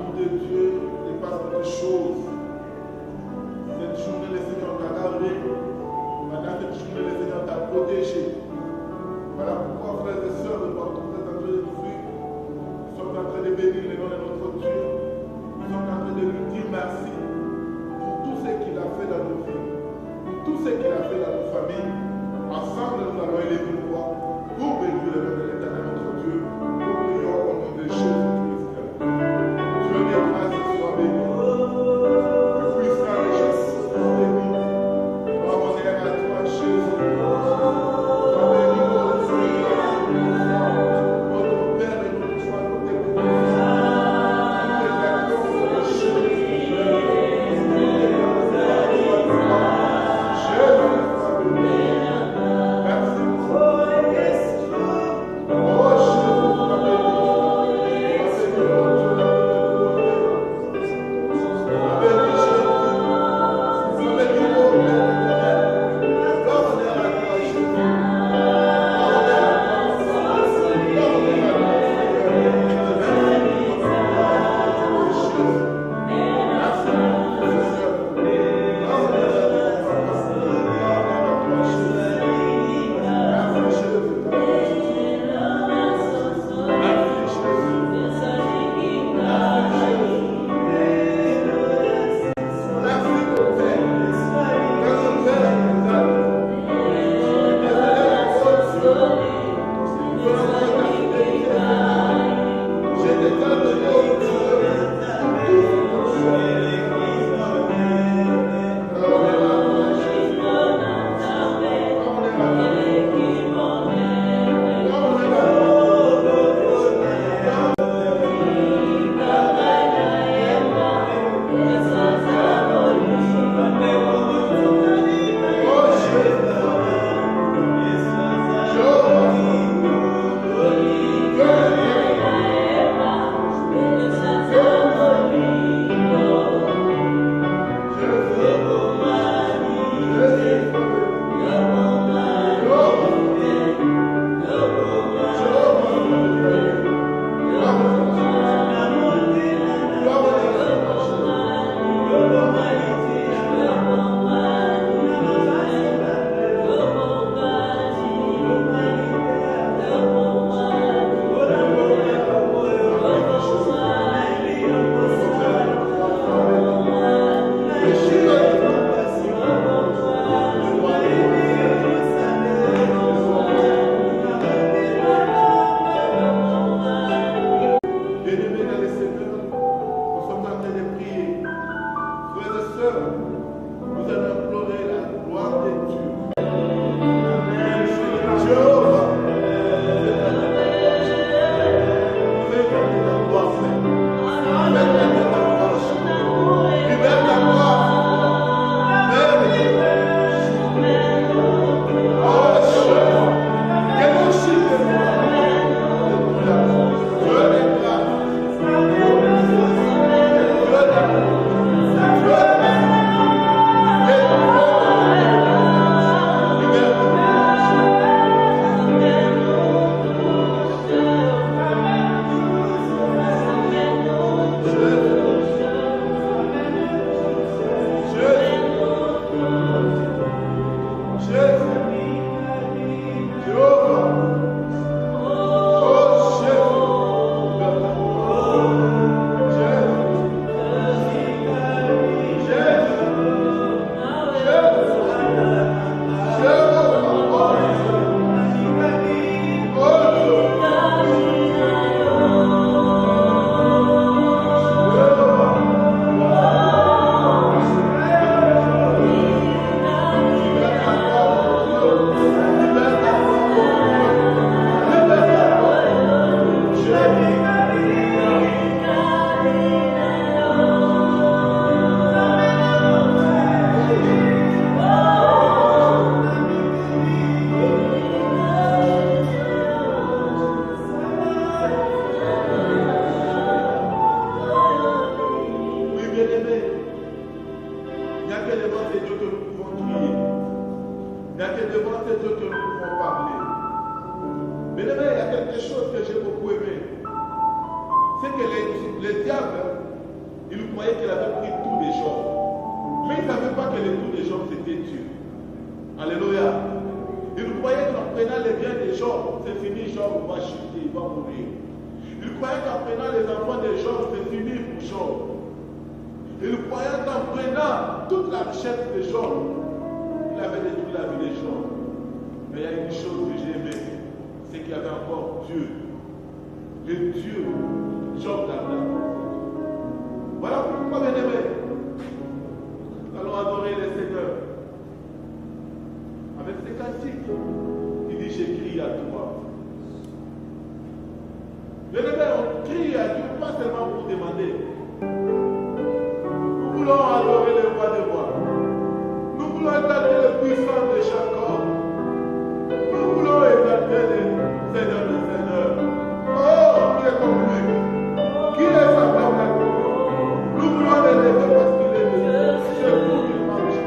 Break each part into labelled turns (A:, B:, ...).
A: l'amour de Dieu dépasse toutes choses. Cette journée, le Seigneur t'a gardé. Pendant cette journée, le Seigneur t'a protégé. Voilà pourquoi, frères et sœurs, nous sommes en train de nous suivre. Nous sommes en train de bénir le nom de notre Dieu. Nous sommes en train de lui dire merci pour tout ce qu'il a fait dans nos vies, pour tout ce qu'il a fait dans nos familles. Ensemble, nous allons élever nos voix pour bénir le nom de l'Éternel, notre Dieu. Nous prions au nom de Jésus-Christ. Dieu de grâce, sois béni. Le puissant de Jésus, sois béni. Gloire honneur à toi, Jésus. Sois béni, notre Dieu, notre Père et notre foi, notre Éternel. Nous t'exaltons, notre Jésus. Bien-aimé, il y a quelque chose que j'ai beaucoup aimé. C'est que le diable croyait qu'il avait pris tous les gens. Mais il ne savait pas que les tous des gens c'était Dieu. Alléluia. Il croyait qu'en prenant les biens des gens, c'est fini, Job va chuter, il va mourir. Il croyait qu'en prenant les enfants des gens, c'est fini pour Job. Il croyait qu'en prenant toute la richesse des gens, il avait détruit la vie des gens. Mais il y a une chose que j'ai aimée, c'est qu'il y avait encore Dieu. Le Dieu, Job d'Adam. Voilà pourquoi, bien aimé, nous allons adorer le Seigneur. Avec ces cantiques, il dit, j'écris à toi. Bien aimé, on crie à Dieu, pas seulement pour demander. Nous voulons adorer le roi des rois. Nous voulons adorer le puissant de Jacob. Nous voulons établir le Seigneur des Seigneurs. Oh, qui est comme lui? Qui est sa femme? Nous voulons l'élever parce qu'il est le seul qui marche.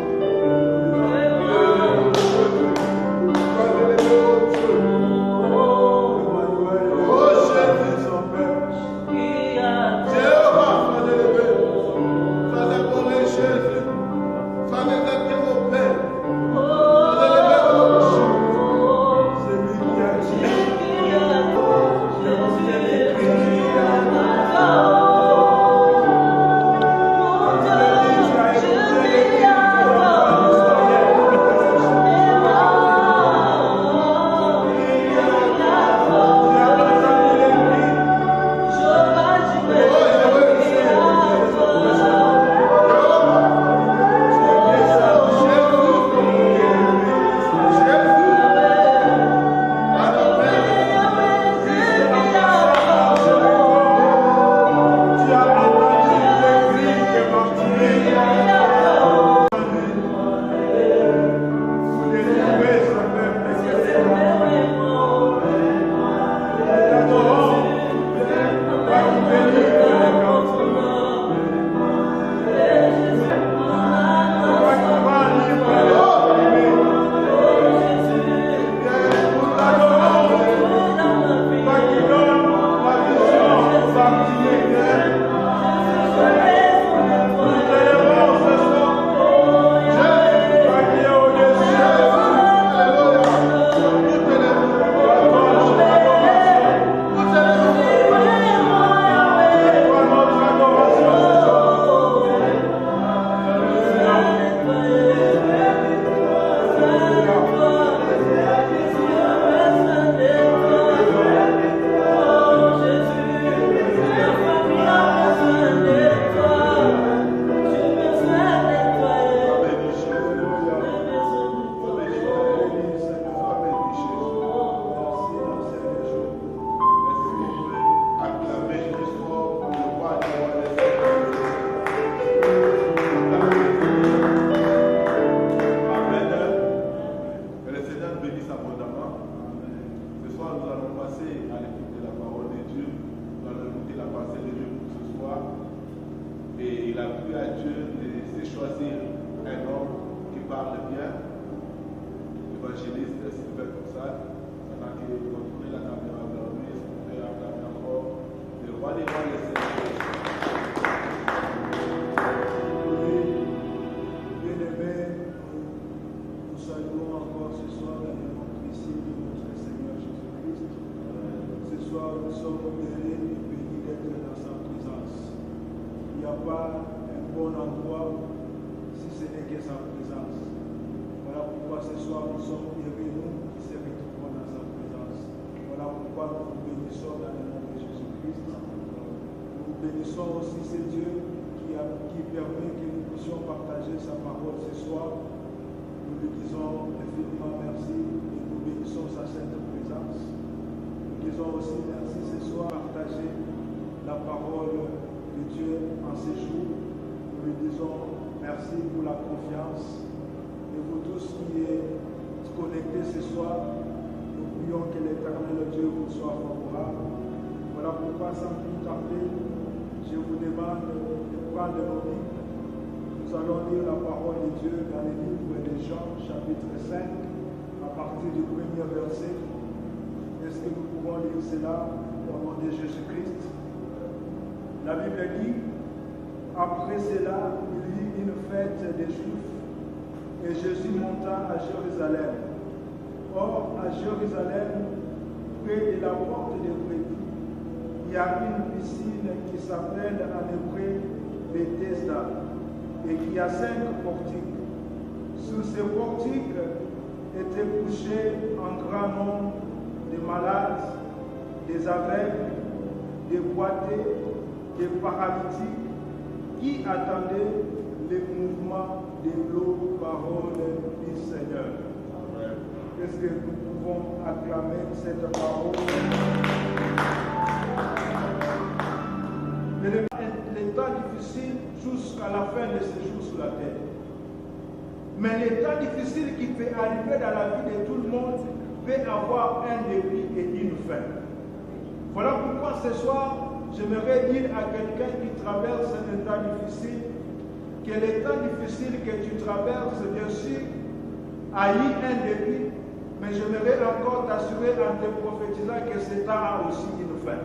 B: Après cela, il y eut une fête des Juifs et Jésus monta à Jérusalem. Or, à Jérusalem, près de la porte des brebis, il y a une piscine qui s'appelle en hébreu Bethesda et qui a 5 portiques. Sous ces portiques étaient couchés un grand nombre de malades, des aveugles, des boiteux, des paralytiques qui attendaient le mouvement de l'eau, parole du Seigneur. Est-ce que nous pouvons acclamer cette parole? Les temps difficiles jusqu'à la fin de ce jour sur la terre. Mais les temps difficiles qui peuvent arriver dans la vie de tout le monde peuvent avoir un début et une fin. Voilà pourquoi ce soir, j'aimerais dire à quelqu'un qui traverse un temps difficile que les temps difficiles que tu traverses, bien sûr, a eu un début, mais j'aimerais encore t'assurer en te prophétisant que ce temps a aussi une fin.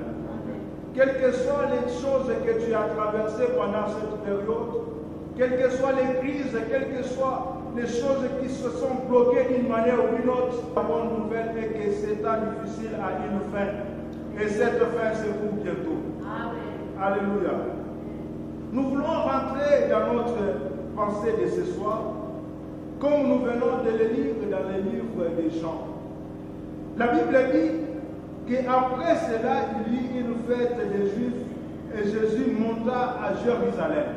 B: Quelles que soient les choses que tu as traversées pendant cette période, quelles que soient les crises, quelles que soient les choses qui se sont bloquées d'une manière ou d'une autre, la bonne nouvelle est que ce temps difficile a une fin. Et cette fin se trouve bientôt. Amen. Alléluia. Nous voulons rentrer dans notre pensée de ce soir, comme nous venons de le lire dans les livres des Jean. La Bible dit qu'après cela, il y eut une fête des Juifs et Jésus monta à Jérusalem.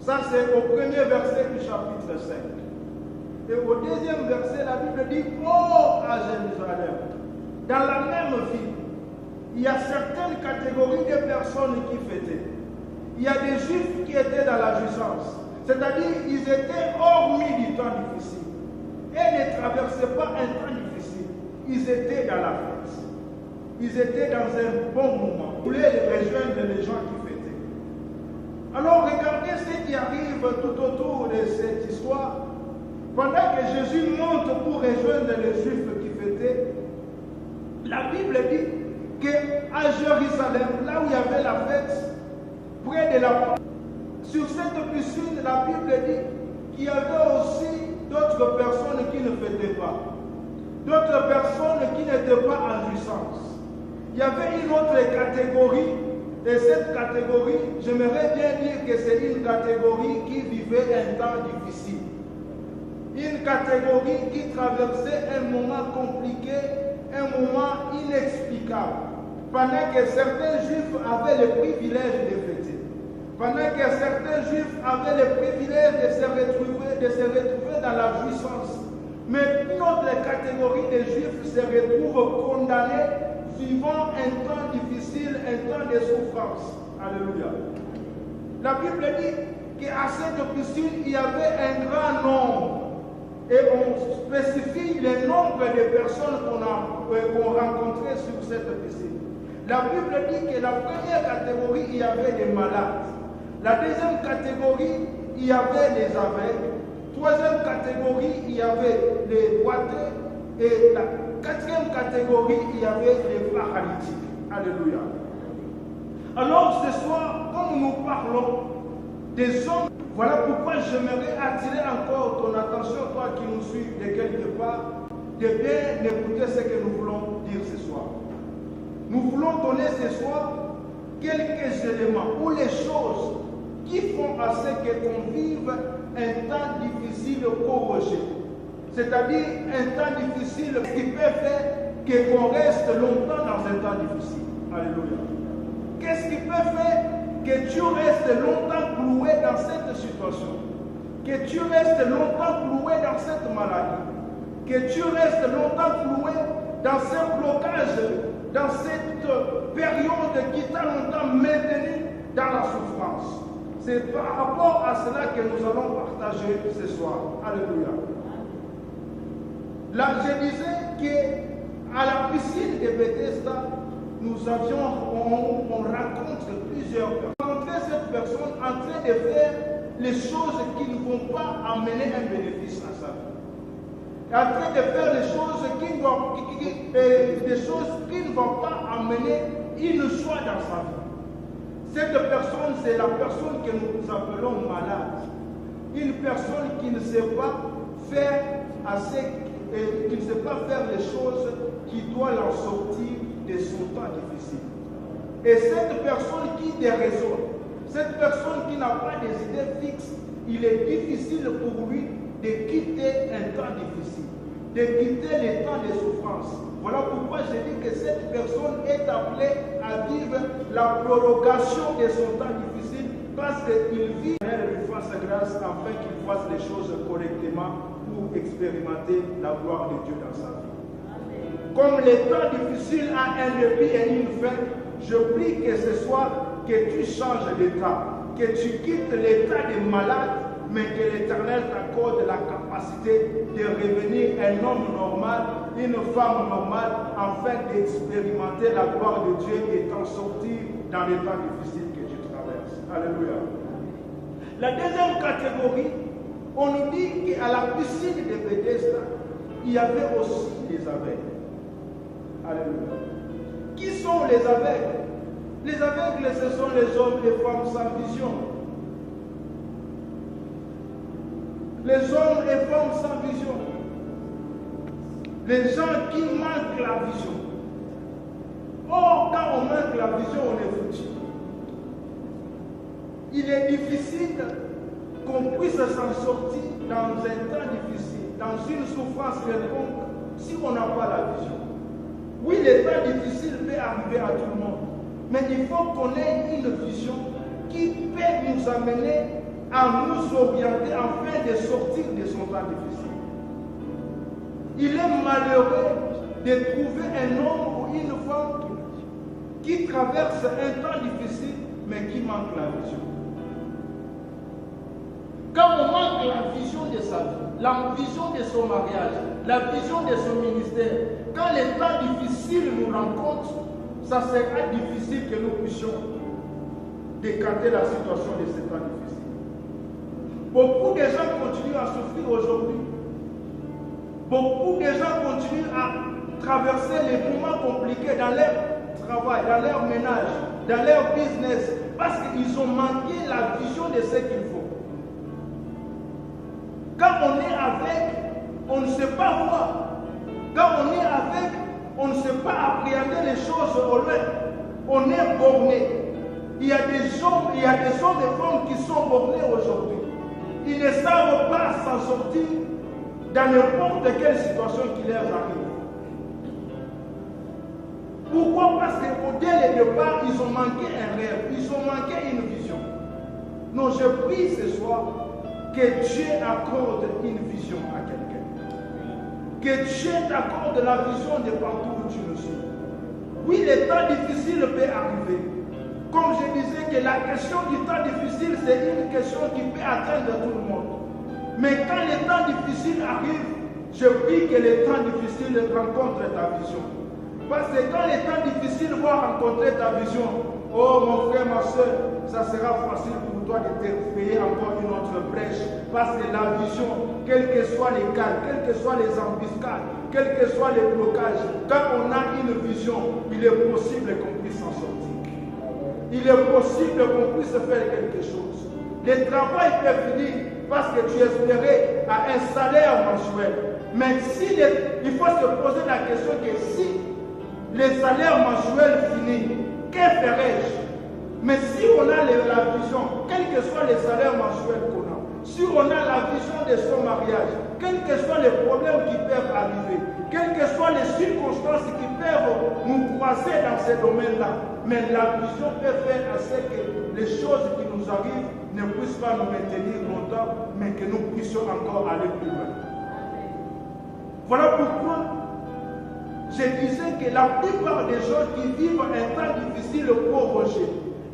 B: Ça, c'est au premier verset du chapitre 5. Et au deuxième verset, la Bible dit « Oh, à Jérusalem ». Dans la même ville, il y a certaines catégories de personnes qui fêtaient. Il y a des Juifs qui étaient dans la jouissance, c'est-à-dire ils étaient hormis du temps difficile. Et ne traversaient pas un temps difficile. Ils étaient dans la fête. Ils étaient dans un bon moment. Ils voulaient rejoindre les gens qui fêtaient. Alors regardez ce qui arrive tout autour de cette histoire. Pendant que Jésus monte pour rejoindre les Juifs qui fêtaient, la Bible dit qu'à Jérusalem, là où il y avait la fête, près de la porte, sur cette piscine, la Bible dit qu'il y avait aussi d'autres personnes qui ne fêtaient pas. D'autres personnes qui n'étaient pas en jouissance. Il y avait une autre catégorie, et cette catégorie, j'aimerais bien dire que c'est une catégorie qui vivait un temps difficile. Une catégorie qui traversait un moment compliqué, un moment inexplicable. Pendant que certains Juifs avaient le privilège de fêter. Pendant que certains Juifs avaient le privilège de se retrouver dans la jouissance. Mais une autre catégorie de Juifs se retrouve condamnés vivant un temps difficile, un temps de souffrance. Alléluia. La Bible dit qu'à cette piscine, il y avait un grand nombre. Et on spécifie le nombre de personnes qu'on rencontrait sur cette piscine. La Bible dit que la première catégorie, il y avait des malades. La deuxième catégorie, il y avait les aveugles. Troisième catégorie, il y avait les boiteux. Et la quatrième catégorie, il y avait les paralytiques. Alléluia. Alors ce soir, comme nous parlons des hommes, voilà pourquoi j'aimerais attirer encore ton attention, toi qui nous suis de quelque part, de bien écouter ce que nous voulons dire ce soir. Nous voulons donner ce soir quelques éléments ou les choses qui font à ce qu'on vive un temps difficile pour Roger. C'est-à-dire un temps difficile qui peut faire qu'on reste longtemps dans un temps difficile. Alléluia. Qu'est-ce qui peut faire que tu restes longtemps cloué dans cette situation? Que tu restes longtemps cloué dans cette maladie? Que tu restes longtemps cloué dans ce blocage, dans cette période qui t'a longtemps maintenu dans la souffrance? C'est par rapport à cela que nous allons partager ce soir. Alléluia. Là, je disais qu'à la piscine de Bethesda, on rencontre plusieurs personnes. On rencontre cette personne en train de faire les choses qui ne vont pas amener un bénéfice à sa vie. En train de faire les choses qui ne vont pas amener une joie dans sa vie. Cette personne, c'est la personne que nous appelons malade. Une personne qui ne sait pas faire qui ne sait pas faire les choses qui doivent l'en sortir de son temps difficile. Et cette personne qui déraisonne, cette personne qui n'a pas des idées fixes, il est difficile pour lui de quitter un temps difficile, de quitter les temps de souffrance. Voilà pourquoi je dis que cette personne est appelée à vivre la prolongation de son temps difficile parce qu'il vit et lui fasse grâce afin qu'il fasse les choses correctement pour expérimenter la gloire de Dieu dans sa vie. Comme les temps difficiles ont un début et une fin, je prie que ce soit que tu changes d'état, que tu quittes l'état de malade, mais que l'Éternel t'accorde la capacité de revenir un homme normal, une femme normale, afin d'expérimenter la gloire de Dieu et t'en sortir dans les temps difficiles que tu traverses. Alléluia. La deuxième catégorie, on nous dit qu'à la piscine de Bethesda, il y avait aussi des aveugles. Alléluia. Qui sont les aveugles? Les aveugles, ce sont les hommes et femmes sans vision. Les hommes et femmes sans vision. Les gens qui manquent la vision. Or, quand on manque la vision, on est foutu. Il est difficile qu'on puisse s'en sortir dans un temps difficile, dans une souffrance quelconque, si on n'a pas la vision. Oui, les temps difficiles peuvent arriver à tout le monde, mais il faut qu'on ait une vision qui peut nous amener à nous orienter afin de sortir de son temps difficile. Il est malheureux de trouver un homme ou une femme qui traverse un temps difficile, mais qui manque la vision. Quand on manque la vision de sa vie, la vision de son mariage, la vision de son ministère, quand les temps difficiles nous rencontrent, ça sera difficile que nous puissions décanter la situation de ces temps difficiles. Beaucoup de gens continuent à souffrir aujourd'hui. Beaucoup de gens continuent à traverser les moments compliqués dans leur travail, dans leur ménage, dans leur business, parce qu'ils ont manqué la vision de ce qu'il faut. Quand on est avec, on ne sait pas voir. Quand on est avec, on ne sait pas appréhender les choses au loin. On est borné. Il y a des hommes et femmes qui sont bornés aujourd'hui. Ils ne savent pas s'en sortir dans n'importe quelle situation qui leur arrive. Pourquoi? Parce qu'au dès le départ, ils ont manqué un rêve, ils ont manqué une vision. Non, je prie ce soir que Dieu accorde une vision à quelqu'un. Que Dieu t'accorde la vision de partout où tu nous suis. Oui, les temps difficiles peuvent arriver. Comme je disais que la question du temps difficile, c'est une question qui peut atteindre tout le monde. Mais quand les temps difficiles arrivent, je prie que les temps difficiles rencontrent ta vision. Parce que quand les temps difficiles vont rencontrer ta vision, oh mon frère, ma soeur, ça sera facile pour toi de te payer encore une autre brèche. Parce que la vision, quels que soient les cas, quelles que soient les embuscades, quels que soient les blocages, quand on a une vision, il est possible qu'on puisse s'en sortir. Il est possible qu'on puisse faire quelque chose. Le travail peut finir parce que tu espérais à un salaire mensuel. Mais il faut se poser la question que si les salaires mensuels finissent, que ferais-je? Mais si on a la vision, quels que soient les salaires mensuels qu'on a, si on a la vision de son mariage, quels que soient les problèmes qui peuvent arriver, quelles que soient les circonstances qui peuvent nous croiser dans ces domaines-là, mais la vision peut faire à ce que les choses qui nous arrivent ne puissent pas nous maintenir longtemps, mais que nous puissions encore aller plus loin. Voilà pourquoi je disais que la plupart des gens qui vivent un temps difficile prolongé,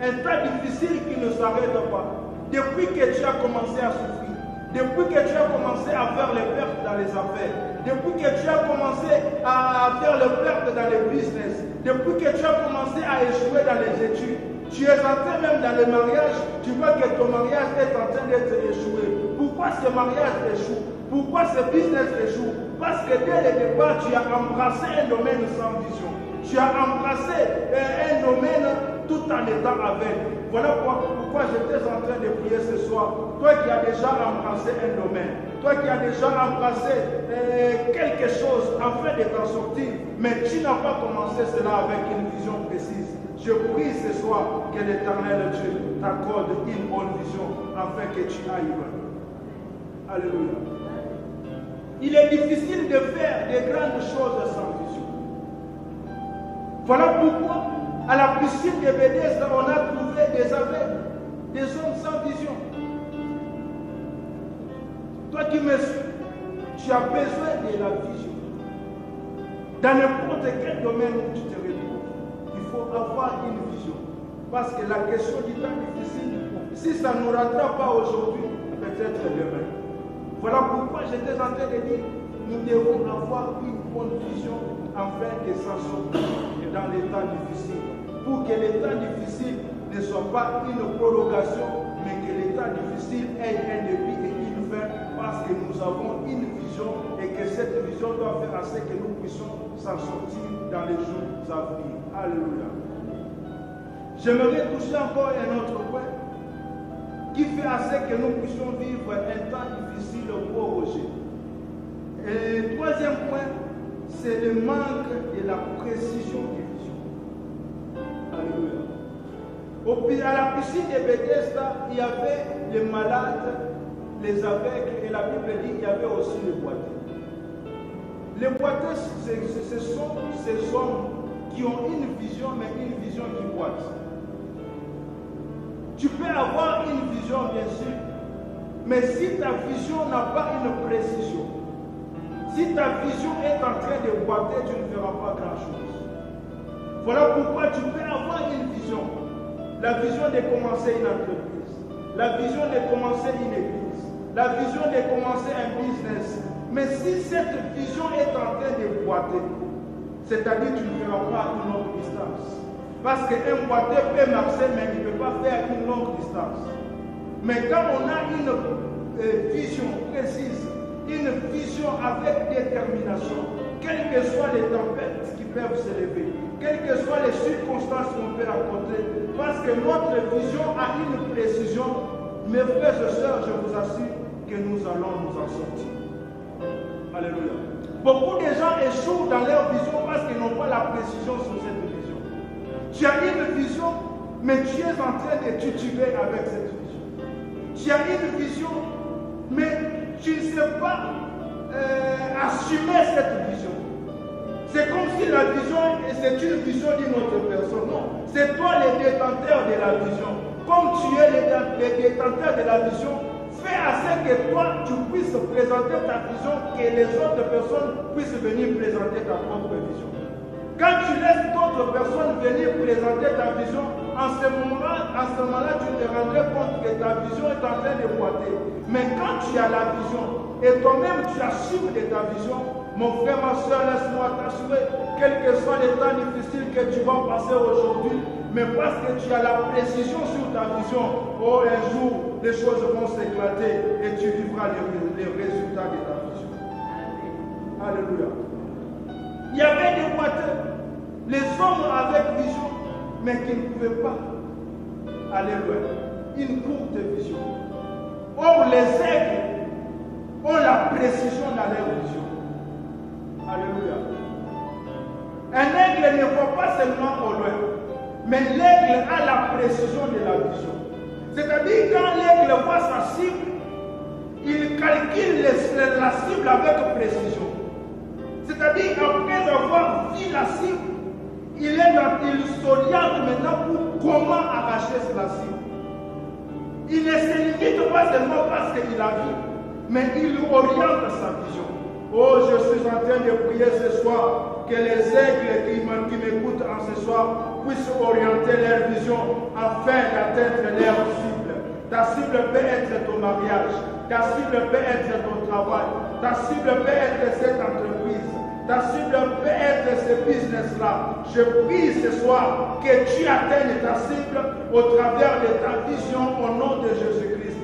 B: un temps difficile qui ne s'arrête pas, depuis que tu as commencé à souffrir, depuis que tu as commencé à faire les pertes dans les affaires, depuis que tu as commencé à faire les pertes dans les business, depuis que tu as commencé à échouer dans les études, tu es entré même dans le mariage, tu vois que ton mariage est en train d'être échoué. Pourquoi ce mariage échoue? Pourquoi ce business échoue? Parce que dès le départ, tu as embrassé un domaine sans vision. Tu as embrassé un domaine tout en étant aveugle. Voilà pourquoi j'étais en train de prier ce soir. Toi qui as déjà embrassé un domaine, toi qui as déjà embrassé quelque chose afin de t'en sortir, mais tu n'as pas commencé cela avec une vision précise. Je prie ce soir que l'Éternel Dieu t'accorde une bonne vision afin que tu ailles loin. Alléluia. Il est difficile de faire de grandes choses sans vision. Voilà pourquoi à la piscine de Bethesda, on a trouvé des aveugles, des hommes sans vision. Toi qui me suis, tu as besoin de la vision. Dans n'importe quel domaine où tu te retrouves, il faut avoir une vision. Parce que la question du temps difficile, si ça ne nous rattrape pas aujourd'hui, peut-être demain. Voilà pourquoi j'étais en train de dire, nous devons avoir une bonne vision afin de s'en sortir dans les temps difficiles. Pour que les temps difficiles ne soient pas une prolongation, mais que les temps difficiles aient un début et une fin, parce que nous avons une vision et que cette vision doit faire assez que nous puissions s'en sortir dans les jours à venir. Alléluia. J'aimerais toucher encore un autre point qui fait assez que nous puissions vivre un temps difficile pour Roger. Et le troisième point, c'est le manque de la précision des visions. Alléluia. À la piscine de Bethesda, il y avait les malades, les aveugles, et la Bible dit qu'il y avait aussi les boiteux. Les boiteux, ce sont ces hommes qui ont une vision, mais une vision qui boite. Tu peux avoir une vision, bien sûr, mais si ta vision n'a pas une précision, si ta vision est en train de boiter, tu ne feras pas grand-chose. Voilà pourquoi tu peux avoir une vision. La vision de commencer une entreprise, la vision de commencer une église, la vision de commencer un business. Mais si cette vision est en train de boiter, c'est-à-dire que tu ne feras pas une longue distance. Parce qu'un boiteux peut marcher, mais il ne peut pas faire une longue distance. Mais quand on a une vision précise, une vision avec détermination, quelles que soient les tempêtes qui peuvent s'élever, quelles que soient les circonstances qu'on peut rencontrer, parce que notre vision a une précision, mes frères et sœurs, je vous assure que nous allons nous en sortir. Alléluia. Beaucoup de gens échouent dans leur vision parce qu'ils n'ont pas la précision sur cette vision. Tu as une vision, mais tu es en train de tituber avec cette vision. Tu as une vision, mais tu ne sais pas assumer cette vision. C'est comme si la vision, c'est une vision d'une autre personne. Non, c'est toi le détenteur de la vision. Comme tu es le détenteur de la vision, fais assez que toi, tu puisses présenter ta vision, que les autres personnes puissent venir présenter ta propre vision. Quand tu laisses d'autres personnes venir présenter ta vision, en ce moment-là, tu te rendrais compte que ta vision est en train de boiter. Mais quand tu as la vision, et toi-même tu assumes de ta vision, mon frère, ma soeur, laisse-moi t'assurer, quels que soient les temps difficiles que tu vas passer aujourd'hui, mais parce que tu as la précision sur ta vision, oh, un jour, les choses vont s'éclater et tu vivras les résultats de ta vision. Alléluia. Il y avait des boiteux, les hommes avec vision, mais qui ne pouvaient pas aller loin. Une courte vision. Or, les aigles ont la précision dans leur vision. Alléluia. Un aigle ne voit pas seulement au loin, mais l'aigle a la précision de la vision. C'est-à-dire, quand l'aigle voit sa cible, il calcule la cible avec précision. C'est-à-dire, après avoir vu la cible, il s'oriente maintenant pour comment arracher la cible. Il ne se limite pas seulement parce qu'il a vu, mais il oriente sa vision. Oh, je suis en train de prier ce soir que les aigles qui m'écoutent en ce soir puissent orienter leur vision afin d'atteindre leur cible. Ta cible peut être ton mariage, ta cible peut être ton travail, ta cible peut être cette entreprise, ta cible peut être ce business-là. Je prie ce soir que tu atteignes ta cible au travers de ta vision au nom de Jésus-Christ.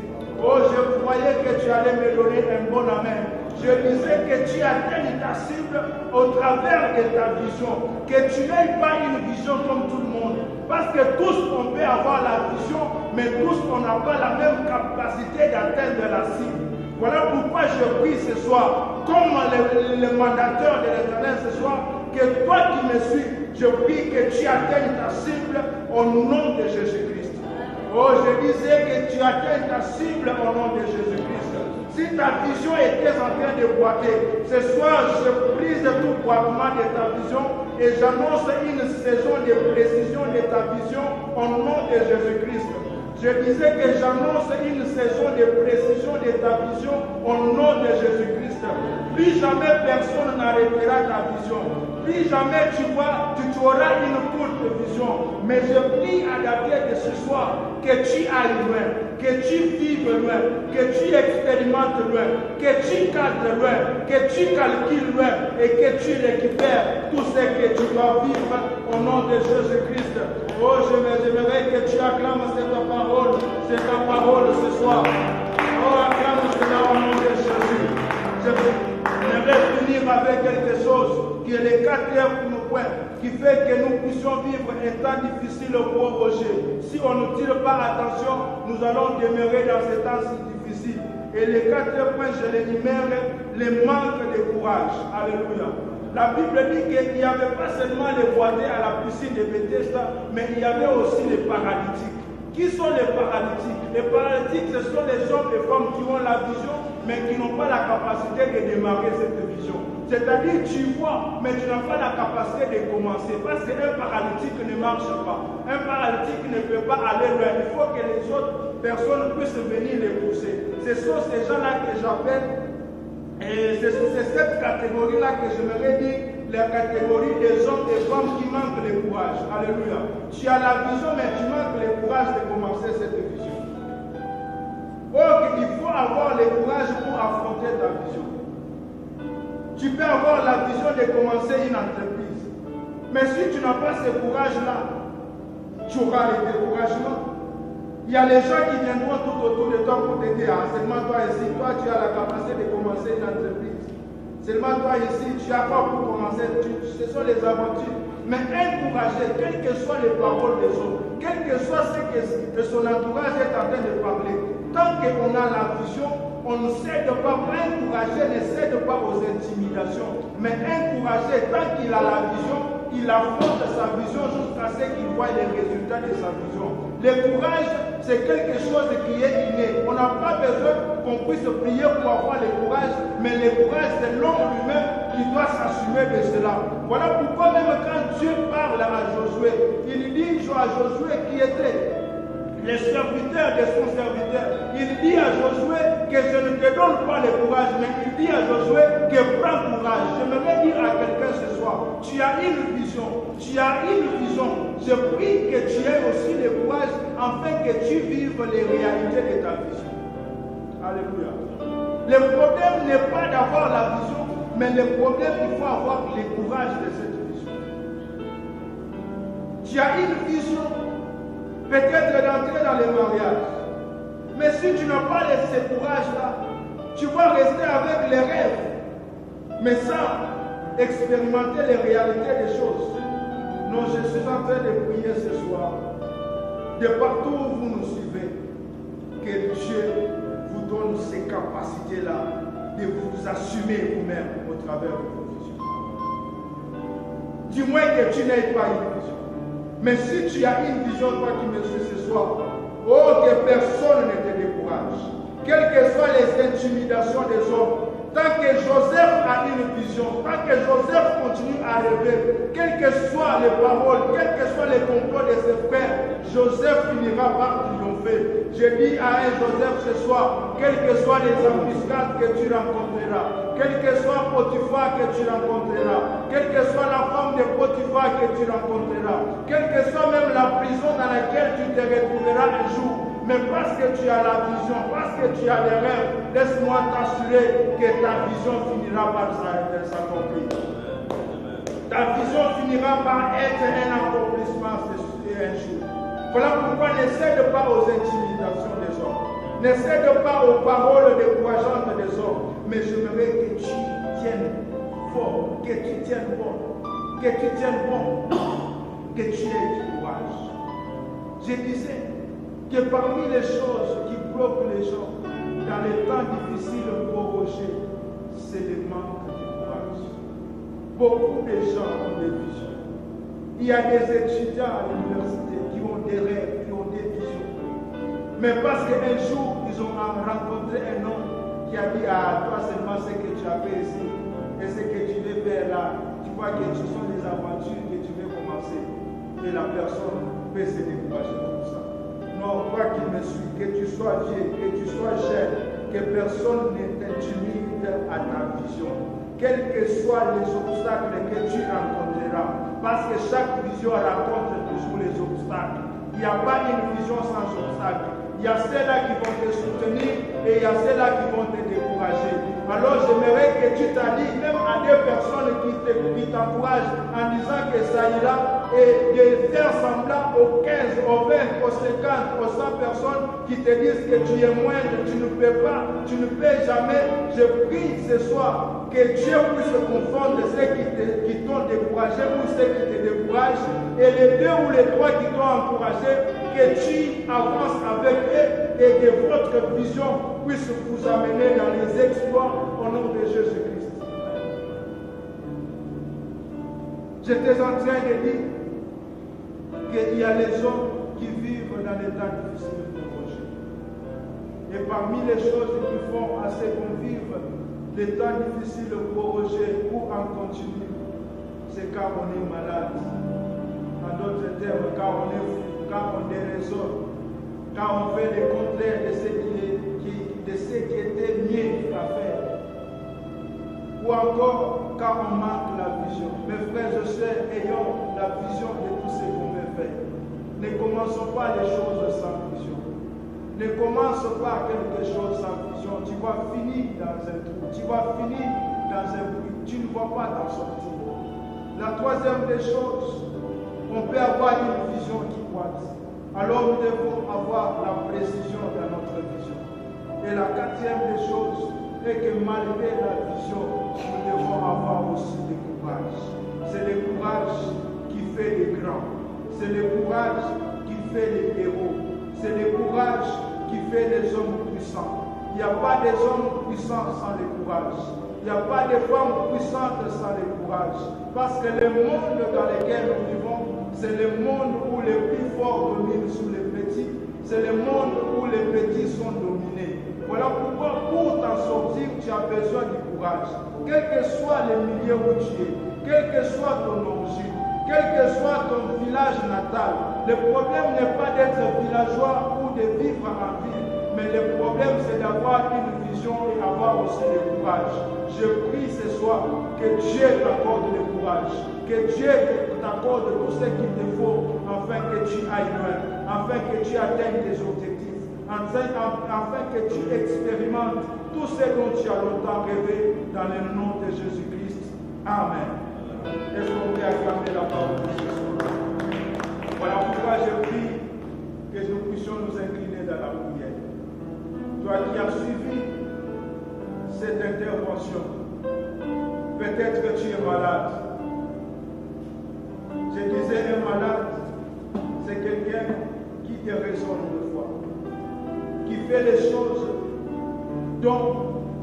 B: Oh, je croyais que tu allais me donner un bon amen. Je disais que tu atteignes ta cible au travers de ta vision. Que tu n'aies pas une vision comme tout le monde. Parce que tous, on peut avoir la vision, mais tous, on n'a pas la même capacité d'atteindre la cible. Voilà pourquoi je prie ce soir, comme le mandateur de l'Éternel ce soir, que toi qui me suis, je prie que tu atteignes ta cible au nom de Jésus-Christ. Oh, je disais que tu atteignes ta cible au nom de Jésus-Christ. Si ta vision était en train de boiter, ce soir, je brise tout boitement de ta vision et j'annonce une saison de précision de ta vision au nom de Jésus-Christ. Je disais que j'annonce une saison de précision de ta vision au nom de Jésus-Christ. Plus jamais personne n'arrêtera ta vision. Plus jamais tu auras une courte vision. Mais je prie à la tête de ce soir que tu ailles loin, que tu vives loin, que tu expérimentes loin, que tu cadres loin, que tu calcules loin et que tu récupères tout ce que tu dois vivre au nom de Jésus-Christ. Oh, j'aimerais que tu acclames cette parole ce soir. Oh, acclame cela au nom de Jésus. J'aimerais finir avec quelque chose qui est le quatrième point qui fait que nous puissions vivre un temps difficile pour Roger. Si on ne tire pas attention, nous allons demeurer dans ce temps si difficile. Et le quatrième point, je l'énumère, le manque de courage. Alléluia. La Bible dit qu'il n'y avait pas seulement les voisins à la piscine de Bethesda, mais il y avait aussi les paralytiques. Qui sont les paralytiques? Les paralytiques, ce sont les hommes et femmes qui ont la vision, mais qui n'ont pas la capacité de démarrer cette vision. C'est-à-dire, tu vois, mais tu n'as pas la capacité de commencer. Parce qu'un paralytique ne marche pas. Un paralytique ne peut pas aller loin. Il faut que les autres personnes puissent venir les pousser. Ce sont ces gens-là que j'appelle. Et c'est cette catégorie-là que j'aimerais dire, la catégorie des hommes et femmes qui manquent le courage. Alléluia. Tu as la vision, mais tu manques le courage de commencer cette vision. Or, il faut avoir le courage pour affronter ta vision. Tu peux avoir la vision de commencer une entreprise. Mais si tu n'as pas ce courage-là, tu auras le découragement. Il y a les gens qui viendront tout autour de toi pour t'aider. Seulement toi ici, toi tu as la capacité de commencer une entreprise. Seulement toi ici, tu as pas pour commencer. Ce sont les aventures. Mais encourager, quelles que soient les paroles des autres, quel que soit ce que son entourage est en train de parler, tant qu'on a la vision, on ne cède pas. Encourager ne cède pas aux intimidations. Mais encourager, tant qu'il a la vision, il affronte sa vision jusqu'à ce qu'il voie les résultats de sa vision. Le courage, c'est quelque chose qui est inné. On n'a pas besoin qu'on puisse prier pour avoir le courage, mais le courage, c'est l'homme lui-même qui doit s'assumer de cela. Voilà pourquoi même quand Dieu parle à Josué, il dit à Josué qui était le serviteur de son serviteur, il dit à Josué que je ne te donne pas le courage, mais il dit à Josué que prends courage. J'aimerais dire à quelqu'un ce soir, tu as une vision, je prie que tu aies aussi le courage afin que tu vives les réalités de ta vision. Alléluia. Le problème n'est pas d'avoir la vision, mais le problème, il faut avoir le courage de cette vision. Tu as une vision, peut-être d'entrer dans le mariage. Mais si tu n'as pas ce courage-là, tu vas rester avec les rêves, mais sans expérimenter les réalités des choses. Non, je suis en train de prier ce soir, de partout où vous nous suivez, que Dieu vous donne ces capacités-là de vous assumer vous-même au travers de vos visions. Du moins que tu n'aies pas une vision. Mais si tu as une vision, toi qui me suis ce soir, oh, que personne ne te décourage. Quelles que soient les intimidations des hommes, tant que Joseph a une vision, tant que Joseph continue à rêver, quelles que soient les paroles, quels que soient les complots de ses frères, Joseph finira par triompher. Je dis à un Joseph ce soir, quelles que soient les embuscades que tu rencontreras, quel que soit Potiphar que tu rencontreras, quelle que soit la femme de Potiphar que tu rencontreras, quelle que soit même la prison dans laquelle tu te retrouveras un jour, mais parce que tu as la vision, parce que tu as les rêves, laisse-moi t'assurer que ta vision finira par s'accomplir. Ta vision finira par être un accomplissement un jour. Voilà pourquoi ne cède pas aux intimidations des hommes. Ne cède pas aux paroles décourageantes des hommes. Mais j'aimerais que tu tiennes fort, que tu tiennes bon, que tu tiennes bon, que tu aies du courage. Je disais que parmi les choses qui bloquent les gens dans les temps difficiles pour Roger, c'est le manque de courage. Beaucoup de gens ont des visions. Il y a des étudiants à l'université qui ont des rêves, qui ont des visions. Mais parce qu'un jour, ils ont rencontré un homme qui a dit à toi seulement ce que tu as fait ici et ce que tu veux faire là. Tu vois que ce sont des aventures que tu veux commencer. Et la personne peut se décourager comme ça. Non, toi qui me suis, que tu sois vieux, que tu sois jeune, que personne ne t'intimide à ta vision. Quels que soient les obstacles que tu rencontreras, parce que chaque vision rencontre toujours les obstacles. Il n'y a pas une vision sans obstacle. Il y a ceux-là qui vont te soutenir et il y a ceux-là qui vont te décourager. Alors j'aimerais que tu t'allies même à des personnes qui t'encouragent en disant que ça ira et de faire semblant aux 15, aux 20, aux 50, aux 100 personnes qui te disent que tu es moindre, tu ne peux pas, tu ne peux jamais. Je prie ce soir que Dieu puisse confondre ceux qui t'ont découragé ou ceux qui te découragent et les deux ou les trois qui t'ont encouragé, que tu avances avec eux et que votre vision puisse vous amener dans les exploits au nom de Jésus-Christ. J'étais en train de dire qu'il y a les hommes qui vivent dans les temps difficiles pour Roger. Et parmi les choses qui font à ce qu'on vive les temps difficiles pour Roger ou en continu, c'est quand on est malade. En d'autres termes, quand on est fou, quand on déraisonne, quand on fait le contraire de ce qui était mieux à faire. Ou encore quand on manque la vision. Mes frères et sœurs, ayons la vision de tout ce qu'on veut faire. Ne commençons pas les choses sans vision. Ne commence pas quelque chose sans vision. Tu vas finir dans un trou. Tu vas finir dans un bruit. Tu ne vas pas t'en sortir. La troisième des choses, on peut avoir une vision qui pointe. Alors nous devons avoir la précision dans notre vision. Et la quatrième des choses est que malgré la vision, nous devons avoir aussi le courage. C'est le courage qui fait les grands. C'est le courage qui fait les héros. C'est le courage qui fait les hommes puissants. Il n'y a pas des hommes puissants sans le courage. Il n'y a pas de femmes puissantes sans le courage. Parce que le monde dans lequel nous vivons, c'est le monde où les plus forts dominent sur les petits. C'est le monde où les petits sont dominés. Voilà pourquoi, pour t'en sortir, tu as besoin du courage. Quel que soit le milieu où tu es, quel que soit ton origine, quel que soit ton village natal, le problème n'est pas d'être villageois ou de vivre en ville, mais le problème c'est d'avoir une vision et avoir aussi le courage. Je prie ce soir que Dieu t'accorde le courage, que Dieu t'accorde tout ce qu'il te faut afin que tu ailles loin, afin que tu atteignes tes objectifs, afin que tu expérimentes tout ce dont tu as longtemps rêvé dans le nom de Jésus-Christ. Amen. Est-ce qu'on peut acclamer la parole de ce soir? Voilà pourquoi je prie que nous puissions nous incliner dans la prière. Toi qui as suivi cette intervention, peut-être que tu es malade. Je disais un malade, c'est quelqu'un qui déraisonne de foi, qui fait les choses dont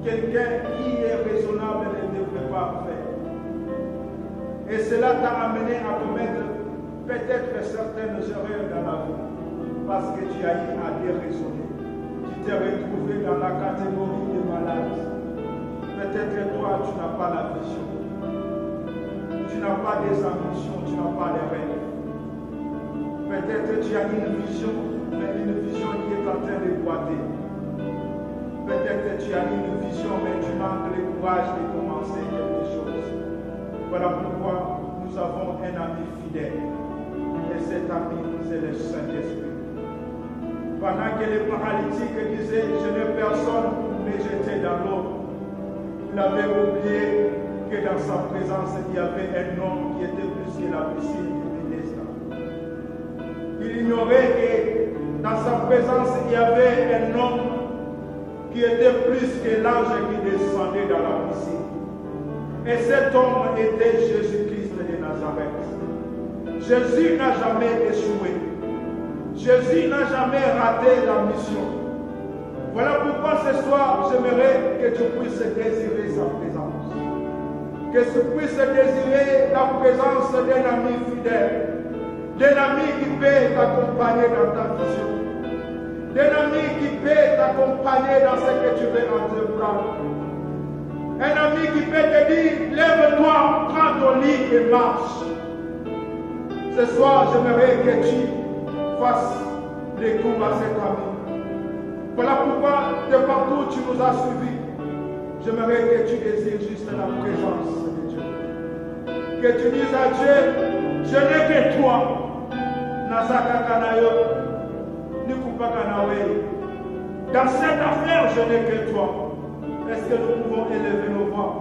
B: quelqu'un qui est raisonnable ne devrait pas faire. Et cela t'a amené à commettre peut-être certaines erreurs dans la vie, parce que tu as eu à déraisonner. Tu t'es retrouvé dans la catégorie des malades. Peut-être toi, tu n'as pas la vision. Tu n'as pas des ambitions, tu n'as pas les rêves. Peut-être tu as une vision, mais une vision qui est en train de boiter. Peut-être tu as une vision, mais tu manques le courage de commencer quelque chose. Voilà pourquoi nous avons un ami fidèle. Et cet ami, c'est le Saint-Esprit. Pendant que les paralytiques disaient, je n'ai personne pour me jeter dans l'eau, il avait oublié que dans sa présence, il y avait un homme qui était plus que la piscine de Bethesda. Il ignorait que dans sa présence, il y avait un homme qui était plus que l'ange qui descendait dans la piscine. Et cet homme était Jésus-Christ de Nazareth. Jésus n'a jamais échoué. Jésus n'a jamais raté la mission. Voilà pourquoi ce soir, j'aimerais que tu puisses désirer sa présence. Que tu puisses désirer la présence d'un ami fidèle, d'un ami qui peut t'accompagner dans ta vision, d'un ami qui peut t'accompagner dans ce que tu veux entreprendre. Un ami qui peut te dire, lève-toi, prends ton lit et marche. Ce soir, j'aimerais que tu fasses des coups à cet ami. Voilà pourquoi, de partout où tu nous as suivis, j'aimerais que tu désires juste la présence de Dieu. Que tu dises à Dieu, je n'ai que toi. Nazaka Kanayo, Nikupa Kanawe. Dans cette affaire, je n'ai que toi. Est-ce que nous pouvons élever nos voix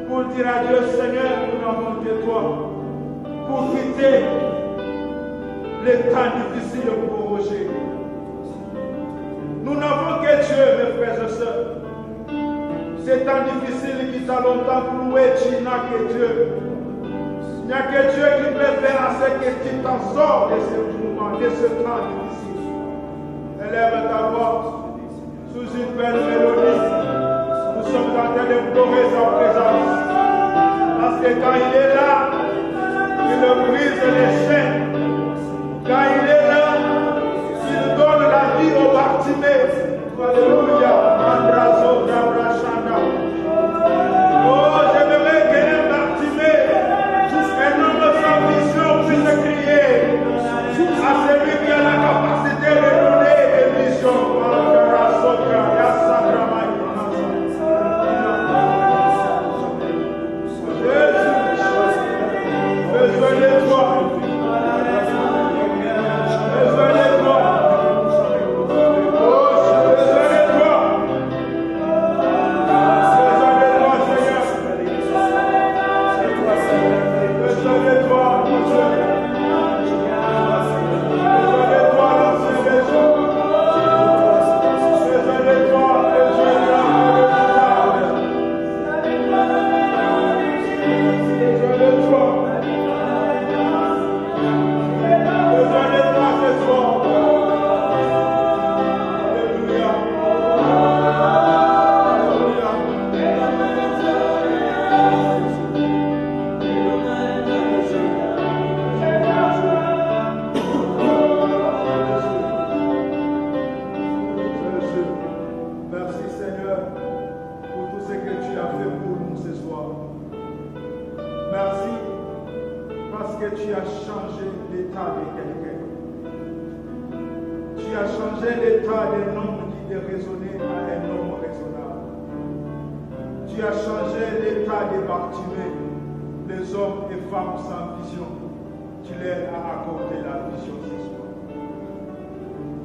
B: pour dire à Dieu, Seigneur, nous n'avons que toi, pour quitter les temps difficiles pour Roger. Nous n'avons que Dieu, mes frères et sœurs. Ces temps difficiles qui t'a longtemps cloué, tu n'as que Dieu. Il n'y a que Dieu qui peut faire à ce que tu t'en sors de ce mouvement, de ce temps difficile. Élève ta voix sous une belle mélodie. Nous sommes en train d'implorer sa présence. Parce que quand il est là, il brise les chaînes. Quand il est là, il donne la vie au Bartimée. Alléluia. Oh, j'aimerais que Bartimée, un homme sans vision, puisse crier à celui qui a la capacité de donner des visions.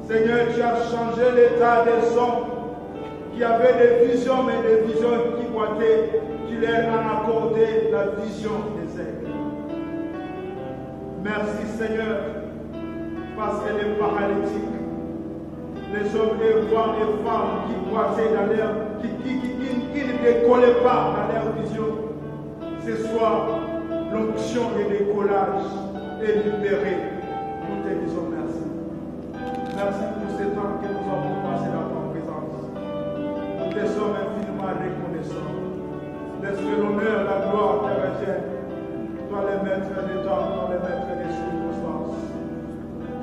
B: Seigneur, tu as changé l'état des hommes qui avaient des visions, mais des visions qui boitaient. Tu leur as accordé la vision des aigles. Merci Seigneur, parce que les paralytiques, les hommes et femmes qui boitaient dans leur, qui ne décollaient pas dans leur vision, ce soir, l'onction et le décollage est libérée. Nous te disons merci. Merci pour ce temps que nous avons passé dans ton présence. Nous te sommes infiniment reconnaissants. Laisse que l'honneur, la gloire te reviennent. Toi les maîtres des temps, toi les maîtres des circonstances.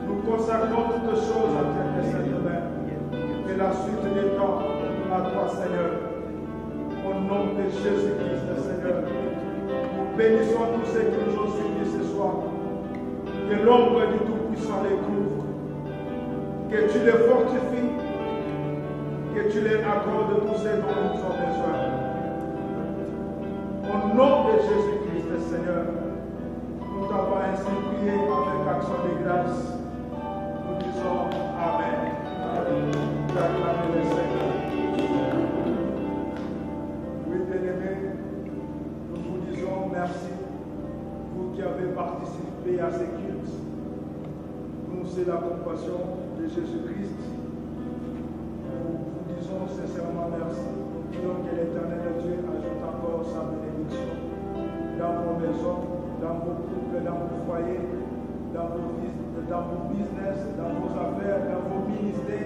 B: Nous consacrons toutes choses à tes saintes mains. Et la suite des temps à toi, Seigneur. Au nom de Jésus-Christ, Seigneur. Nous bénissons tous ceux qui nous ont suivis ce soir. Que l'ombre du Tout-Puissant les couvre. Que tu les fortifies, que tu les accordes tous ces dont ils ont besoin. Au nom de Jésus-Christ, Seigneur, nous t'avons ainsi prié avec action de grâce. Nous disons Amen. Acclamez le Seigneur. Oui, bien-aimés, nous vous disons merci, vous qui avez participé à ces cultes. Nous, c'est la compassion de Jésus-Christ. Nous vous disons sincèrement merci. Prions que l'Éternel Dieu ajoute encore sa bénédiction dans vos maisons, dans vos couples, dans vos foyers, dans vos business, dans vos affaires. these days